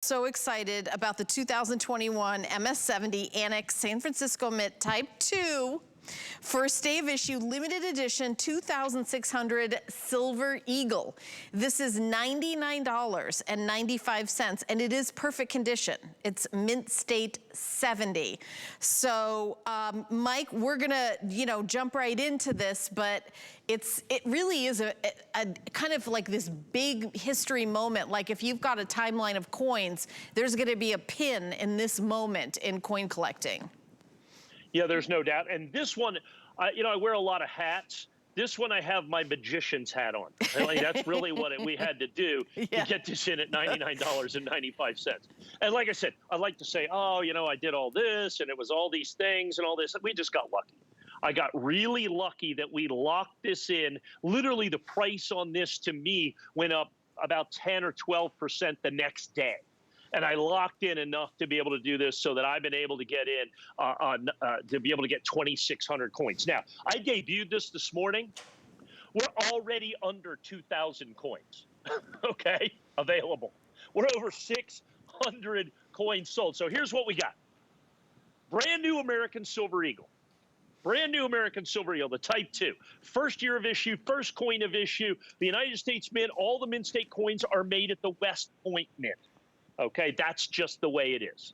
So excited about the 2021 MS70 ANACS San Francisco Mint Type 2. First day of issue, limited edition, 2,600 Silver Eagle. This is $99.95, and it is perfect condition. It's Mint State 70. So, Mike, we're gonna, jump right into this, but it really is a kind of like this big history moment. Like if you've got a timeline of coins, there's gonna be a pin in this moment in coin collecting. Yeah, there's no doubt. And this one, I wear a lot of hats. This one, I have my magician's hat on. Like, that's really what we had to do to get this in at $99.95. And like I said, I like to say, oh, I did all this, and it was all these things and all this. We just got lucky. I got really lucky that we locked this in. Literally, the price on this, to me, went up about 10 or 12% the next day. And I locked in enough to be able to do this so that I've been able to get in to be able to get 2,600 coins. Now, I debuted this morning. We're already under 2,000 coins, okay, available. We're over 600 coins sold. So here's what we got. Brand new American Silver Eagle. Brand new American Silver Eagle, the Type 2. First year of issue, first coin of issue. The United States Mint, all the Mint State coins are made at the West Point Mint. Okay, that's just the way it is.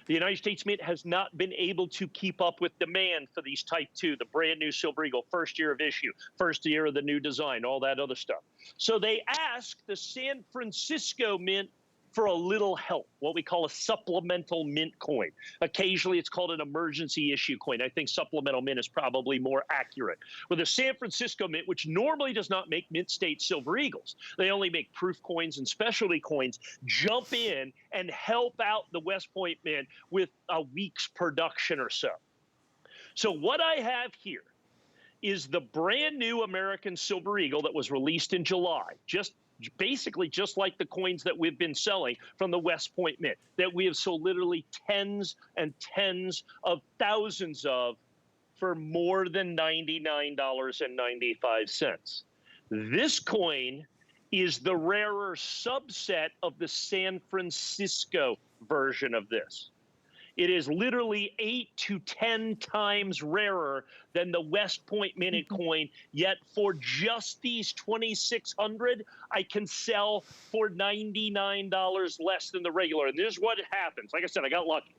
The United States Mint has not been able to keep up with demand for these Type 2, the brand new Silver Eagle, first year of issue, first year of the new design, all that other stuff. So they asked the San Francisco Mint for a little help, what we call a supplemental mint coin. Occasionally, it's called an emergency issue coin. I think supplemental mint is probably more accurate. With the San Francisco Mint, which normally does not make Mint State Silver Eagles, they only make proof coins and specialty coins, jump in and help out the West Point Mint with a week's production or so. So what I have here is the brand new American Silver Eagle that was released in July, basically just like the coins that we've been selling from the West Point Mint, that we have sold literally tens and tens of thousands of for more than $99.95. This coin is the rarer subset of the San Francisco version of this. It is literally 8 to 10 times rarer than the West Point Minted coin, yet for just these 2,600, I can sell for $99 less than the regular. And this is what happens. Like I said, I got lucky.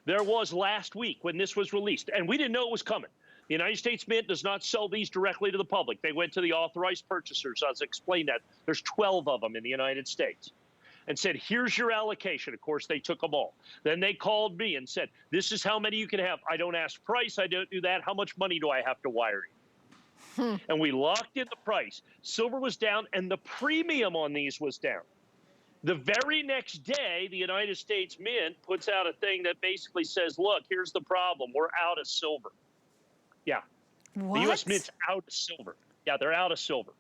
There was last week when this was released, and we didn't know it was coming. The United States Mint does not sell these directly to the public. They went to the authorized purchasers. I'll explain that. There's 12 of them in the United States. And said, here's your allocation. Of course, they took them all. Then they called me and said, this is how many you can have. I don't ask price. I don't do that. How much money do I have to wire you? And we locked in the price. Silver was down, and the premium on these was down. The very next day, the United States Mint puts out a thing that basically says, look, here's the problem. We're out of silver. Yeah. What? The U.S. Mint's out of silver. Yeah, they're out of silver.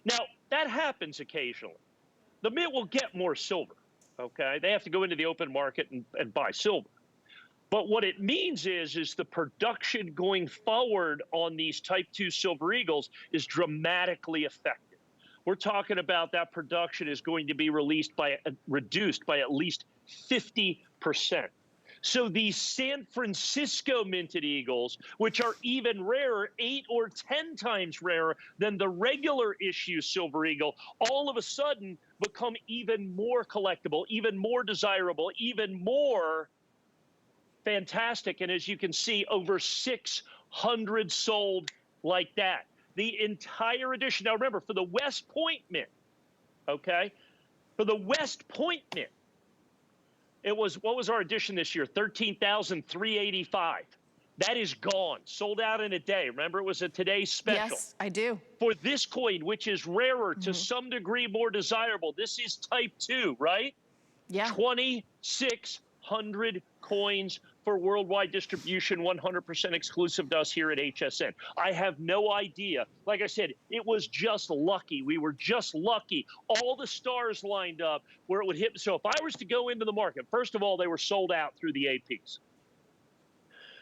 Now, that happens occasionally. The Mint will get more silver, okay? They have to go into the open market and buy silver. But what it means is the production going forward on these Type 2 Silver Eagles is dramatically affected. We're talking about that production is going to be reduced by at least 50%. So these San Francisco minted Eagles, which are even rarer, 8 or 10 times rarer than the regular issue Silver Eagle, all of a sudden become even more collectible, even more desirable, even more fantastic. And as you can see, over 600 sold like that. The entire edition. Now remember, for the West Point Mint, okay, for the West Point Mint, it was, what was our edition this year? 13,385. That is gone, sold out in a day. Remember, it was a today's special. Yes, I do. For this coin, which is rarer, to some degree more desirable, this is Type 2, right? Yeah. 2,600 coins for worldwide distribution, 100% exclusive to us here at HSN. I have no idea. Like I said, it was just lucky. We were just lucky. All the stars lined up where it would hit. So if I was to go into the market, first of all, they were sold out through the APs.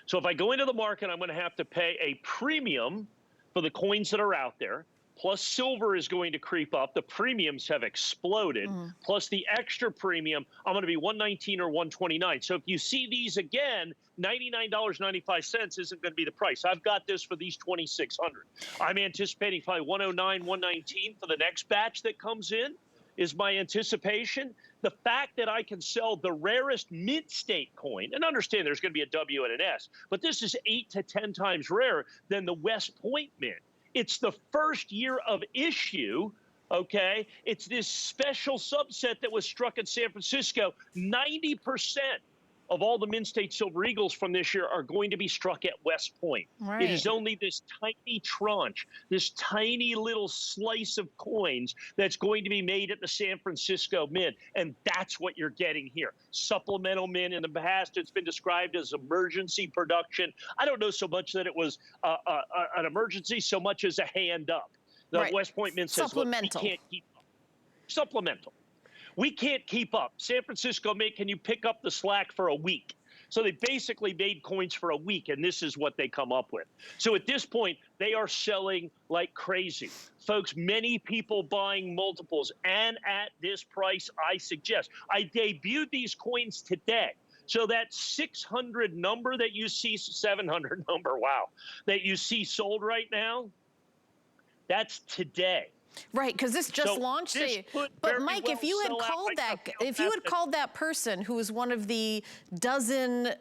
So if I go into the market, I'm going to have to pay a premium for the coins that are out there. plus silver is going to creep up. The premiums have exploded. Plus the extra premium, I'm going to be 119 or 129. So if you see these again, $99.95 isn't going to be the price. I've got this for these 2,600. I'm anticipating probably 109, 119 for the next batch that comes in is my anticipation. The fact that I can sell the rarest mint state coin, and understand there's going to be a W and an S, but this is 8 to 10 times rarer than the West Point mint. It's the first year of issue, okay? It's this special subset that was struck in San Francisco. 90% of all the Mint State Silver Eagles from this year are going to be struck at West Point. Right. It is only this tiny tranche, this tiny little slice of coins that's going to be made at the San Francisco Mint, and that's what you're getting here. Supplemental mint. In the past, it's been described as emergency production. I don't know so much that it was an emergency so much as a hand up. The West Point Mint says, look, we can't keep up. Supplemental. We can't keep up. San Francisco Mint, can you pick up the slack for a week? So they basically made coins for a week, and this is what they come up with. So at this point, they are selling like crazy. Folks, many people buying multiples, and at this price, I suggest. I debuted these coins today. So that 600 number that you see, 700 number, wow, that you see sold right now, that's today. Right, because this just launched. But Mike, if you had called that person who is one of the dozen,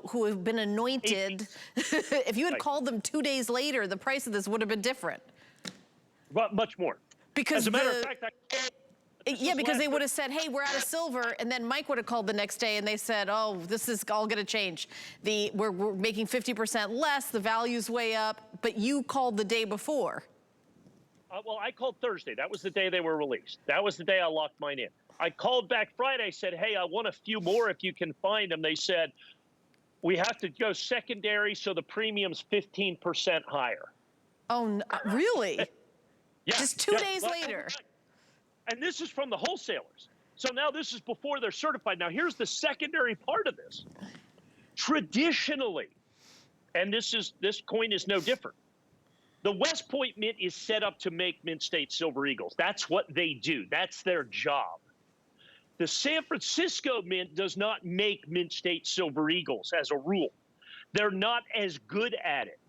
who have been anointed, if you had called them 2 days later, the price of this would have been different. But much more. Because as a matter of fact, because they would have said, hey, we're out of silver, and then Mike would have called the next day and they said, oh, this is all gonna change. We're making 50% less, the value's way up, but you called the day before. Well, I called Thursday. That was the day they were released. That was the day I locked mine in. I called back Friday, said, hey, I want a few more if you can find them. They said, we have to go secondary, so the premium's 15% higher. Oh, really? Yeah. Just 2 days later. And this is from the wholesalers. So now this is before they're certified. Now here's the secondary part of this. Traditionally, and this coin is no different, the West Point Mint is set up to make Mint State Silver Eagles. That's what they do. That's their job. The San Francisco Mint does not make Mint State Silver Eagles as a rule. They're not as good at it.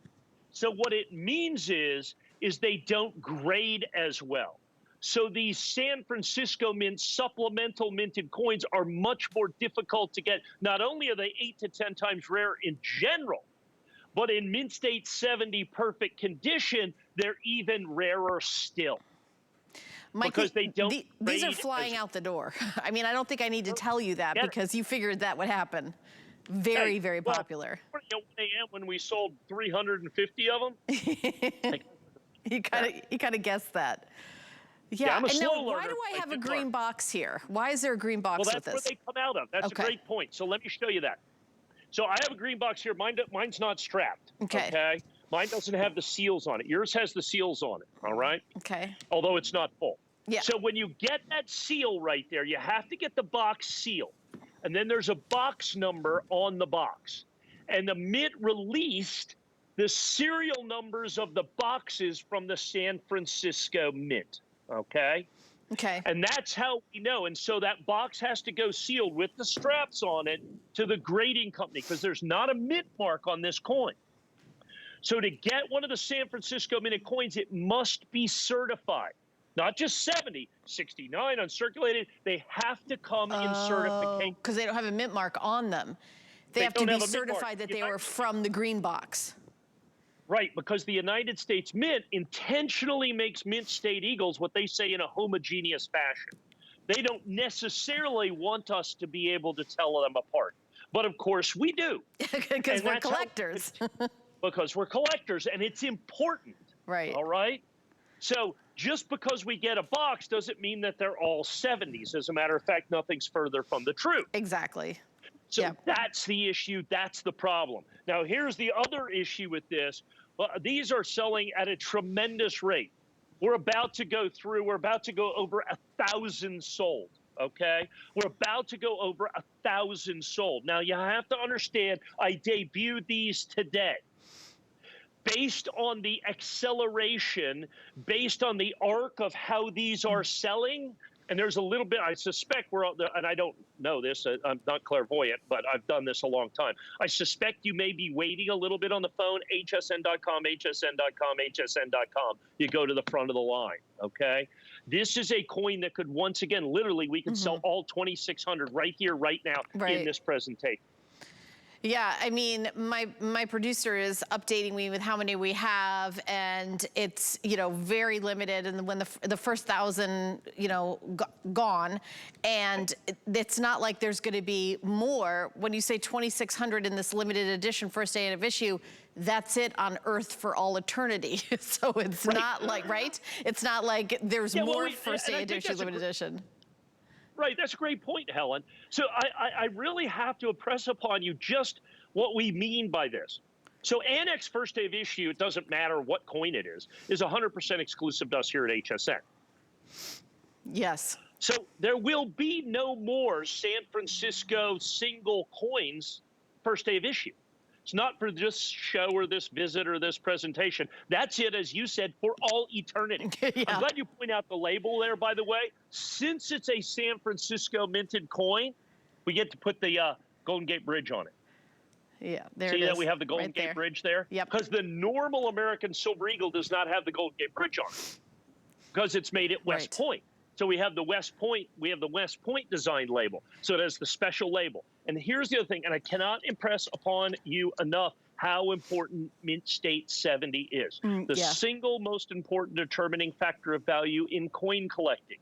So what it means is they don't grade as well. So these San Francisco Mint supplemental minted coins are much more difficult to get. Not only are they 8 to 10 times rare in general, but in Mint State 70 perfect condition, they're even rarer still. Mike, because they don't. These are flying out the door. I mean, I don't think I need to tell you that because you figured that would happen. Very, very popular. At 1 a.m. when we sold 350 of them. You kind of guessed that. Yeah, I'm a and slow now why learner, do I have a green box here? Why is there a green box with this? Well, that's where they come out of. That's a great point. So let me show you that. So I have a green box here. Mine's not strapped. Okay. Mine doesn't have the seals on it. Yours has the seals on it. All right. Okay. Although it's not full. Yeah. So when you get that seal right there, you have to get the box sealed. And then there's a box number on the box. And the Mint released the serial numbers of the boxes from the San Francisco Mint. Okay. Okay. And that's how we know. And so that box has to go sealed with the straps on it to the grading company because there's not a mint mark on this coin. So to get one of the San Francisco minted coins, it must be certified. Not just 70, 69 uncirculated. They have to come in certification. Because they don't have a mint mark on them. They have to be certified that they were from the green box. Right, because the United States Mint intentionally makes Mint State Eagles what they say in a homogeneous fashion. They don't necessarily want us to be able to tell them apart. But of course we do. Because we're collectors. Because we're collectors, and it's important. Right. All right? So just because we get a box doesn't mean that they're all 70s. As a matter of fact, nothing's further from the truth. Exactly. So that's the issue. That's the problem. Now, here's the other issue with this. Well, these are selling at a tremendous rate. We're about to go over 1,000 sold, okay? We're about to go over 1,000 sold. Now, you have to understand, I debuted these today. based on the acceleration, based on the arc of how these are selling. And there's a little bit, I suspect and I don't know this, I'm not clairvoyant, but I've done this a long time. I suspect you may be waiting a little bit on the phone, hsn.com, hsn.com, hsn.com. You go to the front of the line, okay? This is a coin that could, once again, literally, we could sell all 2,600 right here, right now in this presentation. Yeah, I mean, my producer is updating me with how many we have, and it's, you know, very limited. And when the first 1,000, you know, gone, and it's not like there's going to be more. When you say 2,600 in this limited edition first day of issue, that's it on Earth for all eternity. So it's not like, right? It's not like there's more first day edition, limited edition. Right, that's a great point, Helen. So I really have to impress upon you just what we mean by this. So Annex first day of issue, it doesn't matter what coin it is 100% exclusive to us here at HSN. Yes. So there will be no more San Francisco single coins first day of issue. It's not for this show or this visit or this presentation. That's it, as you said, for all eternity. Yeah. I'm glad you point out the label there, by the way. Since it's a San Francisco minted coin, we get to put the Golden Gate Bridge on it. Yeah, there See it is. that we have the Golden Gate Bridge there? Yep. Because the normal American Silver Eagle does not have the Golden Gate Bridge on it because it's made at West Point. So we have the West Point, design label. So it has the special label. And here's the other thing, and I cannot impress upon you enough how important Mint State 70 is. The single most important determining factor of value in coin collecting.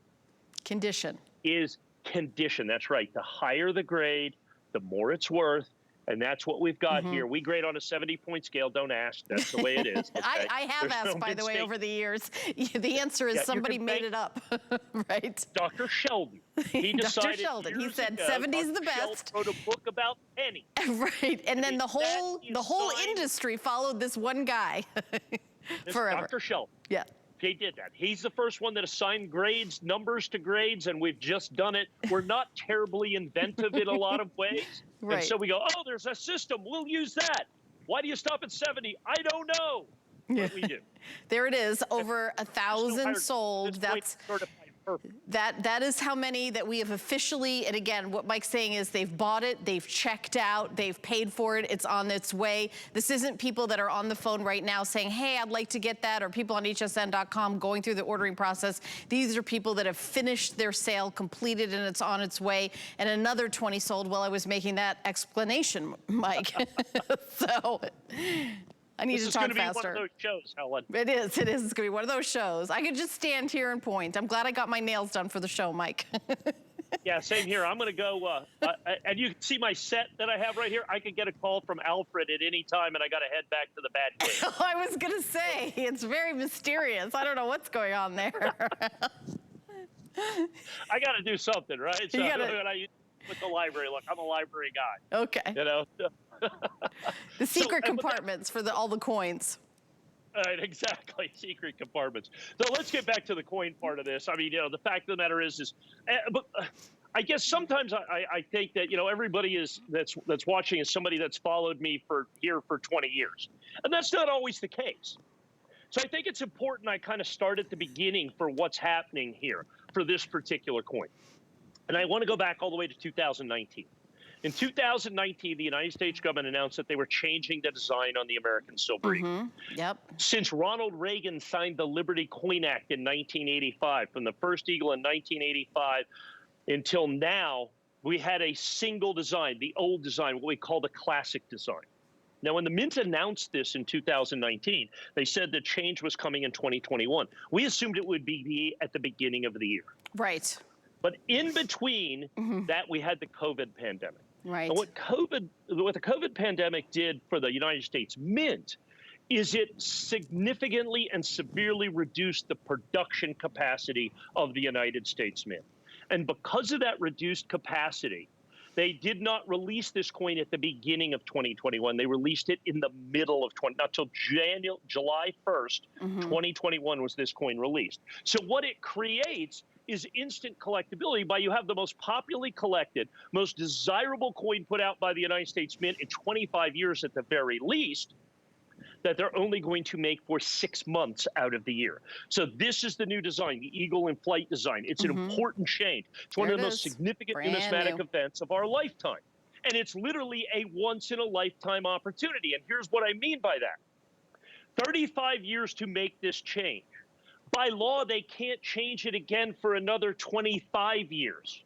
Condition. Is condition, that's right. The higher the grade, the more it's worth. And that's what we've got here. We grade on a 70-point scale. Don't ask. That's the way it is. Okay? I have asked, by the way, over the years. The answer is somebody made it up, right? Dr. Sheldon. He decided Dr. Sheldon. He said 70 is the best. Sheldon wrote a book about penny. Right. And then the whole industry followed this one guy forever. Dr. Sheldon. Yeah. He did that. He's the first one that assigned grades, numbers to grades, and we've just done it. We're not terribly inventive in a lot of ways. Right. And so we go, oh, there's a system. We'll use that. Why do you stop at 70? I don't know. But we do. There it is, over 1,000 sold. That's that is how many that we have officially, and again, what Mike's saying is they've bought it, they've checked out, they've paid for it, it's on its way. This isn't people that are on the phone right now saying, hey, I'd like to get that, or people on hsn.com going through the ordering process. These are people that have finished their sale, completed, and it's on its way. And another 20 sold while I was making that explanation, Mike. So I need to talk faster. This is going to be one of those shows, Helen. It is. It is. It's going to be one of those shows. I could just stand here and point. I'm glad I got my nails done for the show, Mike. Yeah, same here. I'm going to go, and you can see my set that I have right here. I could get a call from Alfred at any time, and I got to head back to the bad cave. I was going to say, it's very mysterious. I don't know what's going on there. I got to do something, right? So with the library, look, I'm a library guy. Okay. You know? The secret compartments for all the coins. Right, exactly, secret compartments. So let's get back to the coin part of this. I mean, you know, the fact of the matter is but I guess sometimes I think that, you know, everybody that's watching is somebody that's followed me for 20 years, and that's not always the case. So I think it's important I kind of start at the beginning for what's happening here for this particular coin, and I want to go back all the way to 2019. In 2019, the United States government announced that they were changing the design on the American Silver Eagle. Yep. Since Ronald Reagan signed the Liberty Coin Act in 1985, from the first Eagle in 1985 until now, we had a single design, the old design, what we call the classic design. Now, when the Mint announced this in 2019, they said the change was coming in 2021. We assumed it would be at the beginning of the year. Right. But in between that, we had the COVID pandemic. Right. And what the COVID pandemic did for the United States Mint is it significantly and severely reduced the production capacity of the United States Mint. And because of that reduced capacity, they did not release this coin at the beginning of 2021. They released it in the middle of not till July 1st, 2021 was this coin released. So what it creates is instant collectability by you have the most popularly collected, most desirable coin put out by the United States Mint in 25 years at the very least. that they're only going to make for 6 months out of the year. So this is the new design, the Eagle in Flight design. It's an important change. It's one of the most significant numismatic events of our lifetime. And it's literally a once-in-a-lifetime opportunity. And here's what I mean by that. 35 years to make this change. By law, they can't change it again for another 25 years.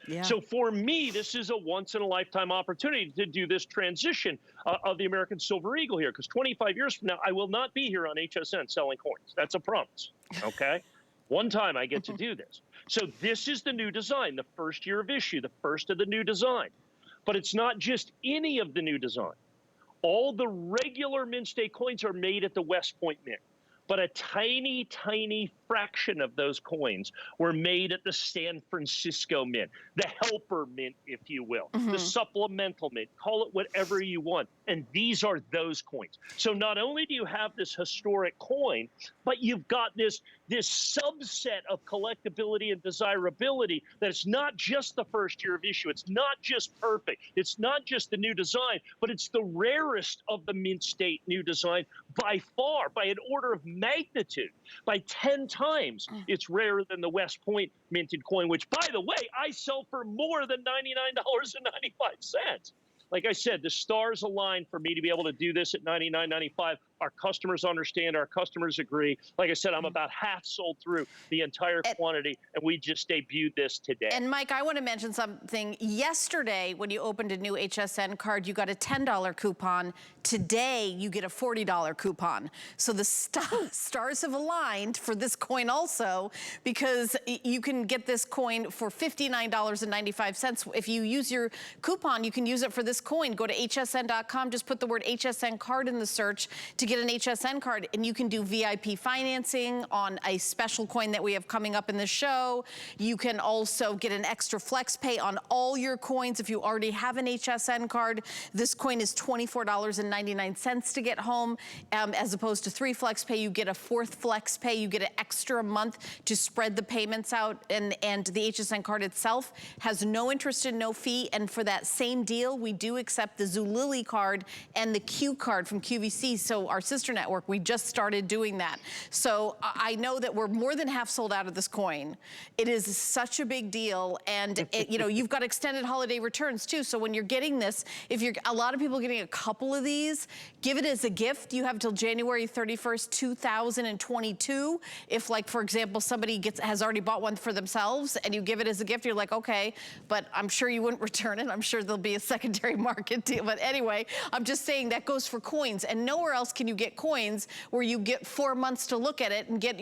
Yeah. So for me, this is a once-in-a-lifetime opportunity to do this transition of the American Silver Eagle here, because 25 years from now, I will not be here on HSN selling coins. That's a promise, okay? One time I get to do this. So this is the new design, the first year of issue, the first of the new design. But it's not just any of the new design. All the regular Mint State coins are made at the West Point Mint. But a tiny, tiny fraction of those coins were made at the San Francisco Mint, the helper mint, if you will, the supplemental mint, call it whatever you want. And these are those coins. So not only do you have this historic coin, but you've got this subset of collectability and desirability that it's not just the first year of issue. It's not just perfect. It's not just the new design, but it's the rarest of the Mint State new design by far, by an order of magnitude, by 10 times. It's rarer than the West Point minted coin, which, by the way, I sell for more than $99.95. Like I said, the stars align for me to be able to do this at $99.95. Our customers understand, our customers agree. Like I said, I'm about half sold through the entire quantity, and we just debuted this today. And Mike, I want to mention something. Yesterday, when you opened a new HSN card, you got a $10 coupon. Today, you get a $40 coupon. So the stars have aligned for this coin also, because you can get this coin for $59.95. If you use your coupon, you can use it for this coin. Go to hsn.com, just put the word HSN card in the search to get an HSN card, and you can do VIP financing on a special coin that we have coming up in the show. You can also get an extra flex pay on all your coins if you already have an HSN card. This coin is $24.99 to get home, as opposed to 3 flex pay. You get a 4th flex pay. You get an extra month to spread the payments out, and the HSN card itself has no interest and no fee. And for that same deal, we do accept the Zulily card and the Q card from QVC. So our sister network, we just started doing that. So I know that we're more than half sold out of this coin. It is such a big deal, and you know, you've got extended holiday returns too. So when you're getting this, if you're a lot of people getting a couple of these, give it as a gift. You have till January 31st, 2022. If, like, for example, somebody has already bought one for themselves and you give it as a gift, you're like, okay, but I'm sure you wouldn't return it. I'm sure there'll be a secondary market deal. But anyway, I'm just saying that goes for coins, and nowhere else can you get coins where you get 4 months to look at it and get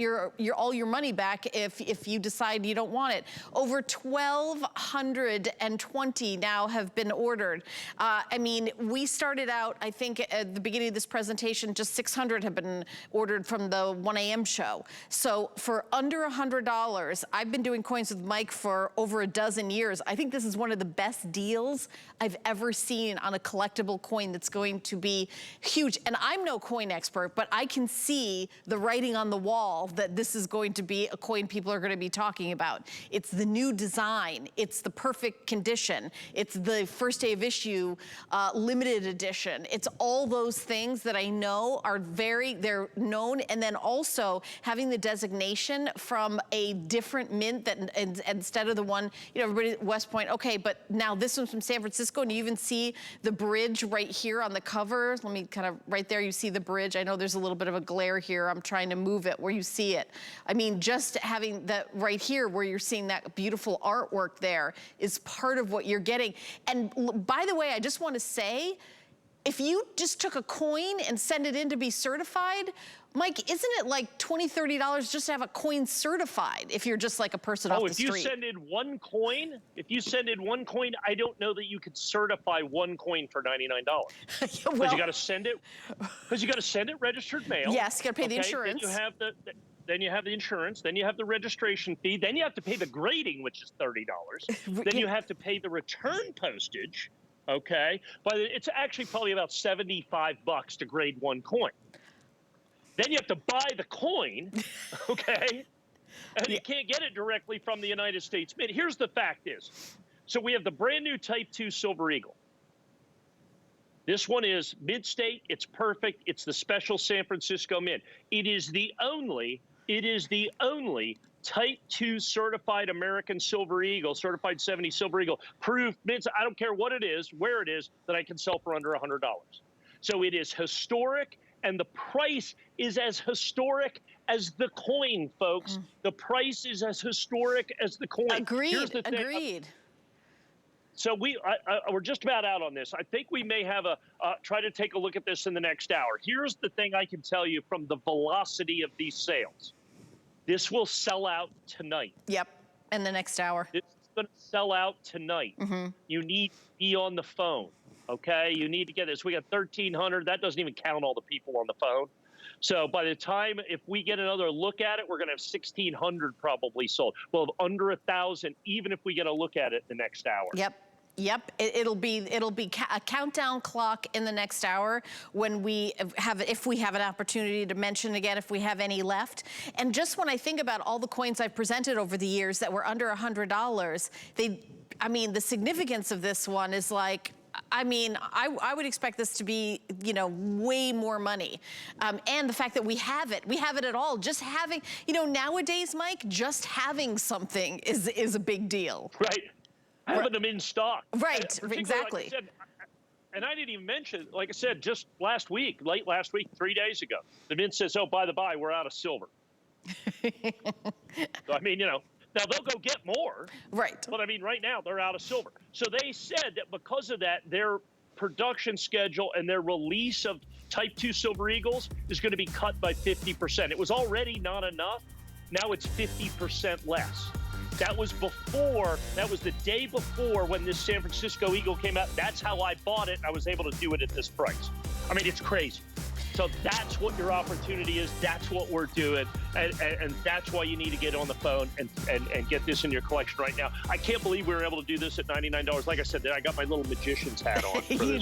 all your money back if you decide you don't want it. Over 1,220 now have been ordered. I mean, we started out, I think at the beginning of this presentation, just 600 have been ordered from the 1 a.m. show. So for under $100, I've been doing coins with Mike for over a dozen years. I think this is one of the best deals I've ever seen on a collectible coin that's going to be huge. And I'm no coin expert, but I can see the writing on the wall that this is going to be a coin people are going to be talking about. It's the new design. It's the perfect condition. It's the first day of issue limited edition. It's all those things that I know are they're known. And then also having the designation from a different mint that instead of the one, you know, everybody at West Point, okay, but now this one's from San Francisco, and you even see the bridge right here on the cover. Let me kind of, right there, you see the bridge. I know there's a little bit of a glare here. I'm trying to move it where you see it. I mean, just having that right here where you're seeing that beautiful artwork there is part of what you're getting. And by the way, I just want to say, if you just took a coin and sent it in to be certified, Mike, isn't it like $20, $30 just to have a coin certified if you're just like a person off the street? Oh, if you send in one coin, I don't know that you could certify one coin for $99. Because you got to send it, registered mail. Yes, you got to pay the insurance. Then you have the insurance, then you have the registration fee, then you have to pay the grading, which is $30. Then you have to pay the return postage, okay? But it's actually probably about $75 to grade one coin. Then you have to buy the coin, okay? And you can't get it directly from the United States Mint. Here's the fact is, so we have the brand new Type 2 Silver Eagle. This one is mid-state. It's perfect. It's the special San Francisco Mint. It is the only Type 2 certified American Silver Eagle, certified 70 Silver Eagle, proved mints. I don't care what it is, where it is, that I can sell for under $100. So it is historic, and the price is as historic as the coin, folks. The price is as historic as the coin. Agreed, agreed. So we're just about out on this. I think we may have try to take a look at this in the next hour. Here's the thing I can tell you from the velocity of these sales. This will sell out tonight. Yep, in the next hour. This is going to sell out tonight. You need to be on the phone, okay? You need to get this. We got 1,300. That doesn't even count all the people on the phone. So by the time, if we get another look at it, we're going to have 1,600 probably sold. We'll have under 1,000, even if we get a look at it the next hour. Yep. Yep, it'll be a countdown clock in the next hour when we have, if we have an opportunity to mention again, if we have any left. And just when I think about all the coins I've presented over the years that were under $100, I mean, the significance of this one is like, I mean, I would expect this to be, you know, way more money. And the fact that we have it at all. Just having, you know, nowadays, Mike, just having something is a big deal. Right. Having them in stock. Right, exactly. Like I said, and I didn't even mention, like I said, just late last week, 3 days ago, the Mint says, oh, by the by, we're out of silver. So, I mean, you know, now they'll go get more. Right. But I mean, right now, they're out of silver. So they said that because of that, their production schedule and their release of Type 2 Silver Eagles is going to be cut by 50%. It was already not enough. Now it's 50% less. That was the day before when this San Francisco Eagle came out. That's how I bought it. I was able to do it at this price. I mean, it's crazy. So that's what your opportunity is. That's what we're doing. And that's why you need to get on the phone and get this in your collection right now. I can't believe we were able to do this at $99. Like I said, I got my little magician's hat on. You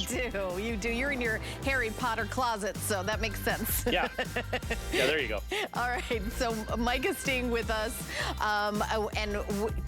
do. You're in your Harry Potter closet, so that makes sense. Yeah. Yeah, there you go. All right. So Mike is staying with us. And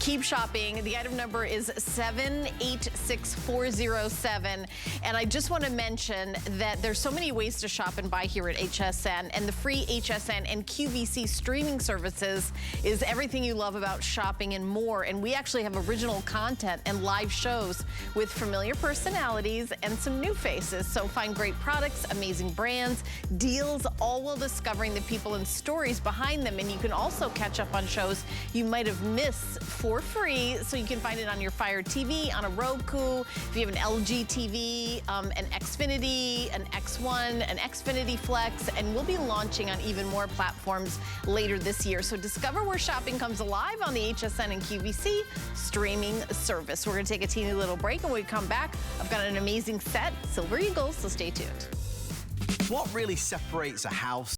keep shopping. The item number is 786407. And I just want to mention that there's so many ways to shop and buy here at HSN, and the free HSN and QVC streaming services is everything you love about shopping and more. And we actually have original content and live shows with familiar personalities and some new faces. So find great products, amazing brands, deals, all while discovering the people and stories behind them. And you can also catch up on shows you might have missed for free. So you can find it on your Fire TV, on a Roku, if you have an LG TV, an Xfinity, an X1, an Xfinity Flex, and we'll be launching on even more platforms later this year. So discover where shopping comes alive on the HSN and QVC streaming service. We're going to take a teeny little break, and when we come back, I've got an amazing set, Silver Eagles, so stay tuned. What really separates a house